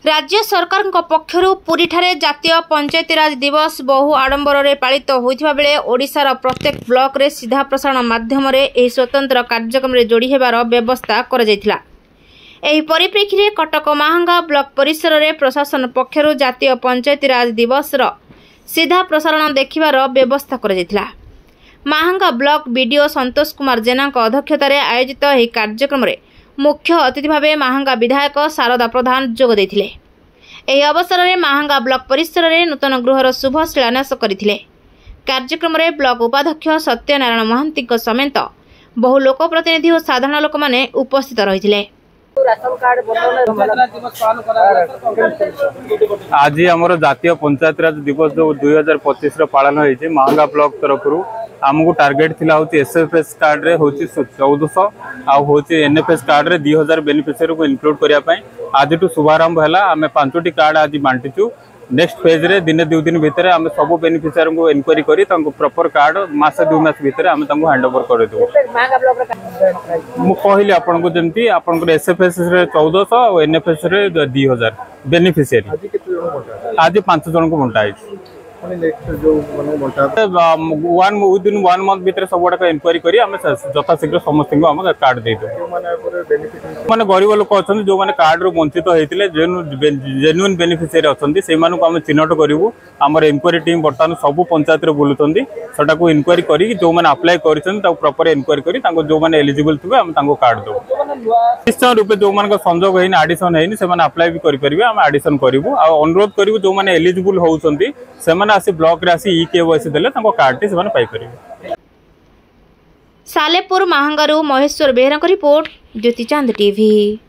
राज्य सरकार पक्षर पुरी ठारे जातीय पंचायतीराज दिवस बहु आडंबर में पालित होता बेले ओडिशार प्रत्येक ब्लॉक रे सीधा प्रसारण माध्यम स्वतंत्र कार्यक्रम में जोड़ी होबार व्यवस्था कर परिप्रेक्षी में कटक महांगा ब्लॉक परिसर में प्रशासन पक्षर जातीय पंचायतीराज दिवस सीधा प्रसारण देखिबार व्यवस्था कर महांगा ब्लॉक बीडीओ संतोष कुमार जेना अध्यक्षतार आयोजित यह कार्यक्रम में मुख्य अतिथि भाव महांगा विधायक शारदा प्रधान जोग देथिले। एही अवसर में महांगा ब्लॉक परिसर में नूतन गृहर शुभ शिलान्यास करथिले। कार्यक्रम में ब्लॉक उपाध्यक्ष सत्यनारायण महांती समेत बहु लोकप्रतिनिधि और साधारण लोक माने उपस्थित रहिथिले। आज आमर जातीय पंचायतीराज दिवस जो 2025 पालन होती महांगा ब्लॉक तरफ आमको टार्गेट थिला होती एसएफएस कार्ड रे होती 1400 आउ होती एनएफएस कार्ड रे 2000 बेनिफिशियरी को इनक्लूड करिया पई आज टू शुभारंभ हैला। आमे 5टी कार्ड आज बांटीचु। नेक्स्ट फेज रे दिन 2 दिन भितर आमे सब बेनिफिशियरी को इनक्वायरी करी तांको प्रॉपर कार्ड मास 2 मास भितर आमे तांको हैंड ओवर कर देबो। मु कहली आपन को जेंती आपन को एसएफएस रे 1400 और एनएफएस रे 2000 बेनिफिशियरी आज 5 जन को बंटा है। विदिन 1 मंथ भितर सब इनक्वायरी करी यथा शीघ्र समस्त को कार्ड दे मैंने गरीब लोक अच्छा जो मैंने कार्ड रू वंचित होते जेन्युइन बेनिफिशियरी अच्छा से आम चिन्हट करूँ। आमर इनक्वायरी टीम बर्तमान सब पंचायत बुलूँ सेटा को इनक्वायरी करी जो मैंने अप्लाई कर इनक्वायरी करी जो मैंने एलिजिबल थे आम कार्ड दो निश्चय रूपे जो मान संजोग होनी आडिशन होनी से अप्लाई भी करेंगे आम आडिशन करूँ। अनुरोध करूँ जो मैंने एलिजिबल होती से आसी ब्लॉक रे आसी ई-केवाईसी देले तांको कार्ड टी से पाई करिवे। सालेपुर महांगारू महेश्वर बेहरा रिपोर्ट ज्योति चांद टीवी।